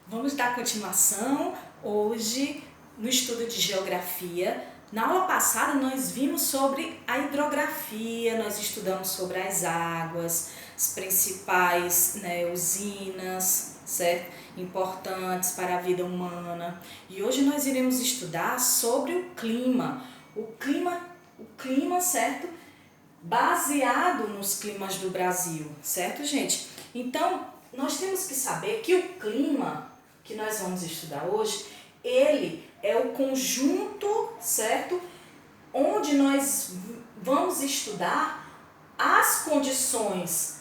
Vamos dar continuação hoje no estudo de geografia. Na aula passada nós vimos sobre a hidrografia, nós estudamos sobre as águas, as principais usinas, certo? Importantes para a vida humana. E hoje nós iremos estudar sobre o clima. O clima, certo? Baseado nos climas do Brasil, certo, gente? Então, nós temos que saber que o clima que nós vamos estudar hoje, ele é o conjunto, certo? Onde nós vamos estudar as condições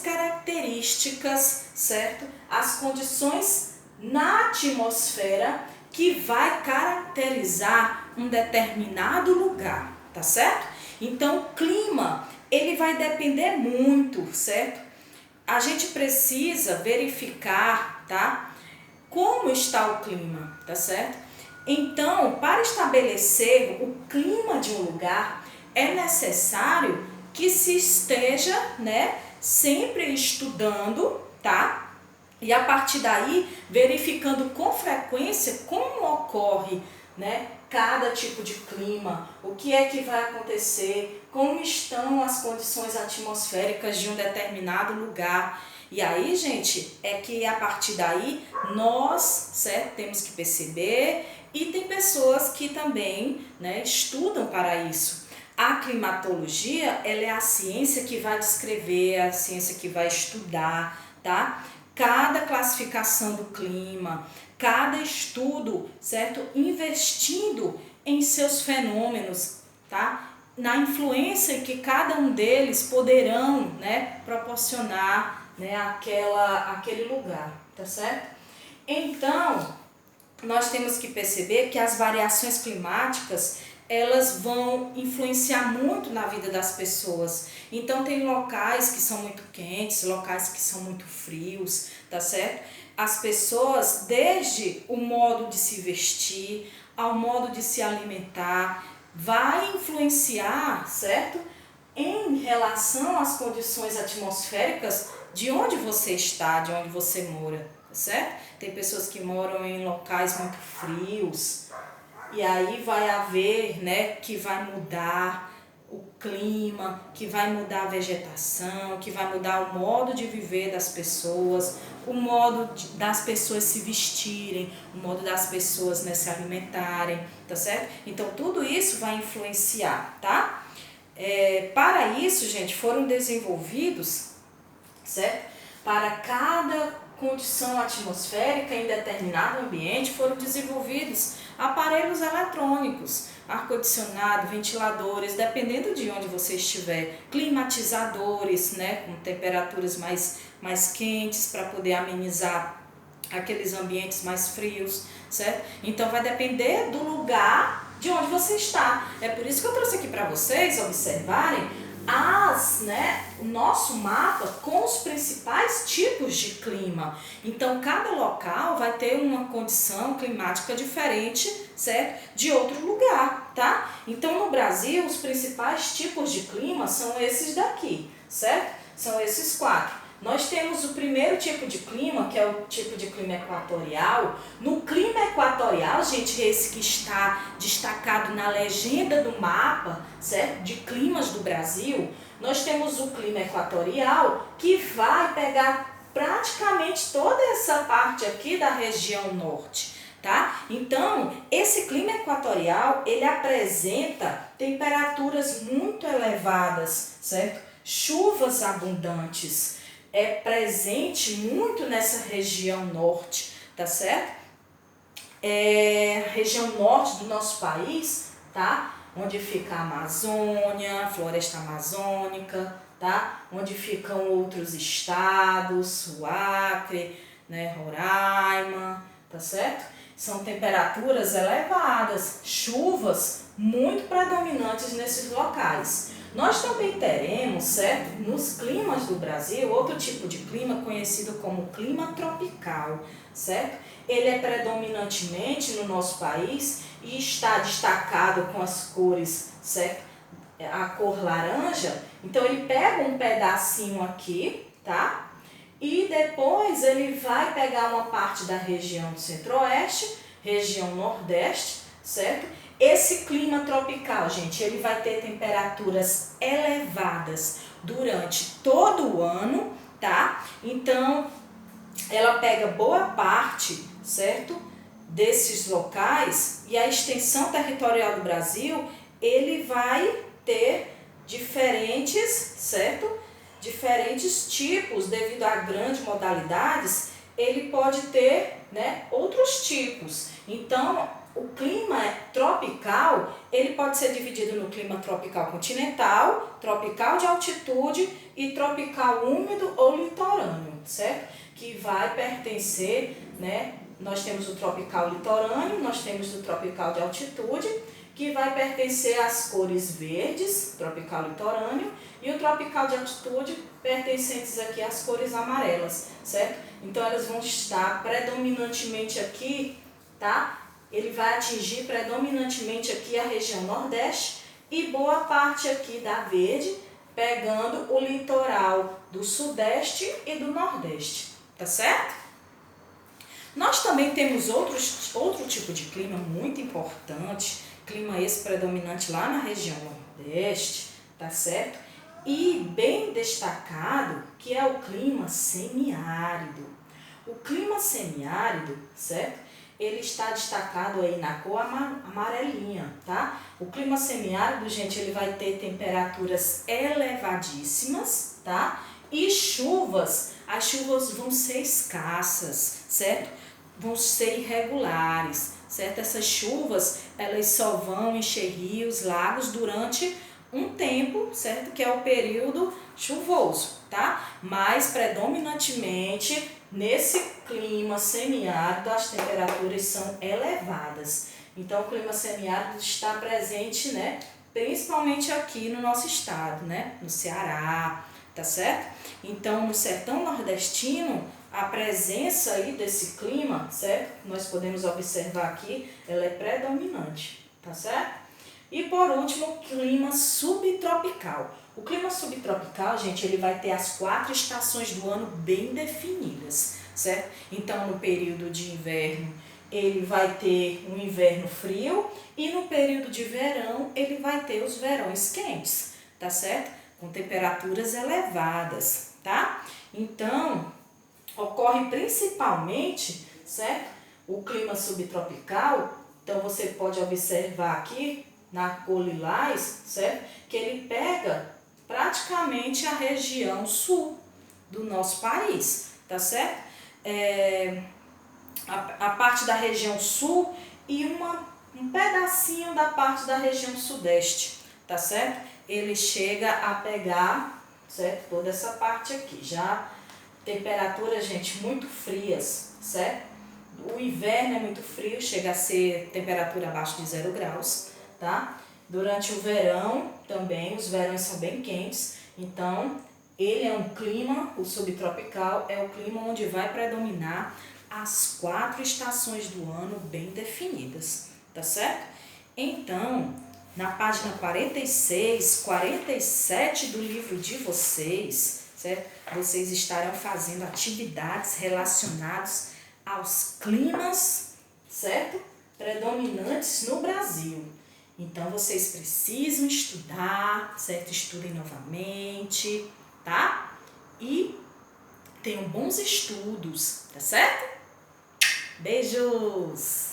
características, certo? As condições na atmosfera que vai caracterizar um determinado lugar, tá certo? Então, o clima, ele vai depender muito, certo? A gente precisa verificar, tá? Como está o clima, tá certo? Então, para estabelecer o clima de um lugar, é necessário que se esteja, sempre estudando, tá? E a partir daí, verificando com frequência como ocorre, cada tipo de clima, o que é que vai acontecer, como estão as condições atmosféricas de um determinado lugar. E aí, gente, é que a partir daí nós, certo, temos que perceber, e tem pessoas que também, estudam para isso. A climatologia, ela é a ciência que vai descrever, a ciência que vai estudar, tá? Cada classificação do clima, cada estudo, certo? Investindo em seus fenômenos, tá? Na influência que cada um deles poderão, proporcionar, aquele lugar, tá certo? Então, nós temos que perceber que as variações climáticas, elas vão influenciar muito na vida das pessoas. Então, tem locais que são muito quentes, locais que são muito frios, tá certo? As pessoas, desde o modo de se vestir, ao modo de se alimentar, vai influenciar, certo? Em relação às condições atmosféricas de onde você está, de onde você mora, tá certo? Tem pessoas que moram em locais muito frios, e aí vai haver, que vai mudar o clima, que vai mudar a vegetação, que vai mudar o modo de viver das pessoas, o modo das pessoas se vestirem, o modo das pessoas se alimentarem, tá certo? Então tudo isso vai influenciar, tá? Para isso, gente, foram desenvolvidos, certo? Para cada condição atmosférica em determinado ambiente foram desenvolvidos aparelhos eletrônicos, ar-condicionado, ventiladores, dependendo de onde você estiver, climatizadores, com temperaturas mais quentes para poder amenizar aqueles ambientes mais frios, certo? Então vai depender do lugar de onde você está. É por isso que eu trouxe aqui para vocês observarem o nosso mapa com os principais tipos de clima. Então, cada local vai ter uma condição climática diferente, certo? De outro lugar, tá? Então, no Brasil, os principais tipos de clima são esses daqui, certo? São esses 4. Nós temos o primeiro tipo de clima, que é o tipo de clima equatorial. No clima equatorial, gente, esse que está destacado na legenda do mapa, certo? De climas do Brasil, nós temos o clima equatorial, que vai pegar praticamente toda essa parte aqui da região norte, tá? Então, esse clima equatorial, ele apresenta temperaturas muito elevadas, certo? Chuvas abundantes. É presente muito nessa região norte, tá certo? Região norte do nosso país, tá? Onde fica a Amazônia, a floresta amazônica, tá? Onde ficam outros estados, o Acre, Roraima, tá certo? São temperaturas elevadas, chuvas muito predominantes nesses locais. Nós também teremos, certo, nos climas do Brasil, outro tipo de clima conhecido como clima tropical, certo? Ele é predominantemente no nosso país e está destacado com as cores, certo? A cor laranja, então ele pega um pedacinho aqui, tá? e depois ele vai pegar uma parte da região do centro-oeste, região nordeste, certo? Esse clima tropical, gente, ele vai ter temperaturas elevadas durante todo o ano, tá? Então, ela pega boa parte, certo, desses locais, e a extensão territorial do Brasil, ele vai ter diferentes, certo? Diferentes tipos, devido a grandes modalidades, ele pode ter, né, outros tipos. Então, o clima tropical, ele pode ser dividido no clima tropical continental, tropical de altitude e tropical úmido ou litorâneo, certo? Que vai pertencer, né? Nós temos o tropical litorâneo, nós temos o tropical de altitude, que vai pertencer às cores verdes, tropical litorâneo, e o tropical de altitude pertencentes aqui às cores amarelas, certo? Então elas vão estar predominantemente aqui, tá? Ele vai atingir predominantemente aqui a região nordeste e boa parte aqui da verde, pegando o litoral do sudeste e do nordeste, tá certo? Nós também temos outro tipo de clima muito importante, clima esse predominante lá na região nordeste, tá certo? E bem destacado, que é o clima semiárido. O clima semiárido, certo? Ele está destacado aí na cor amarelinha, tá? O clima semiárido, gente, ele vai ter temperaturas elevadíssimas, tá? E chuvas, as chuvas vão ser escassas, certo? Vão ser irregulares, certo? Essas chuvas, elas só vão encher rios, lagos durante um tempo, certo? Que é o período chuvoso, tá? Mas predominantemente nesse clima semiárido as temperaturas são elevadas. Então o clima semiárido está presente, né? Principalmente aqui no nosso estado, né? No Ceará, tá certo? Então no sertão nordestino a presença aí desse clima, certo? Nós podemos observar aqui, ela é predominante, tá certo? E por último, o clima subtropical. O clima subtropical, gente, ele vai ter as 4 estações do ano bem definidas, certo? Então, no período de inverno, ele vai ter um inverno frio e no período de verão, ele vai ter os verões quentes, tá certo? Com temperaturas elevadas, tá? Então, ocorre principalmente, certo? O clima subtropical, então você pode observar aqui, na cor lilás, certo? Que ele pega praticamente a região sul do nosso país, tá certo? A parte da região sul e um pedacinho da parte da região sudeste, tá certo? Ele chega a pegar, certo? Toda essa parte aqui, já temperaturas, gente, muito frias, certo? O inverno é muito frio, chega a ser temperatura abaixo de 0 graus, tá? Durante o verão também, os verões são bem quentes, então ele é um clima, o subtropical é o clima onde vai predominar as 4 estações do ano bem definidas, tá certo? Então, na página 46, 47 do livro de vocês, certo? Vocês estarão fazendo atividades relacionadas aos climas, certo? Predominantes no Brasil. Então, vocês precisam estudar, certo? Estudem novamente, tá? E tenham bons estudos, tá certo? Beijos!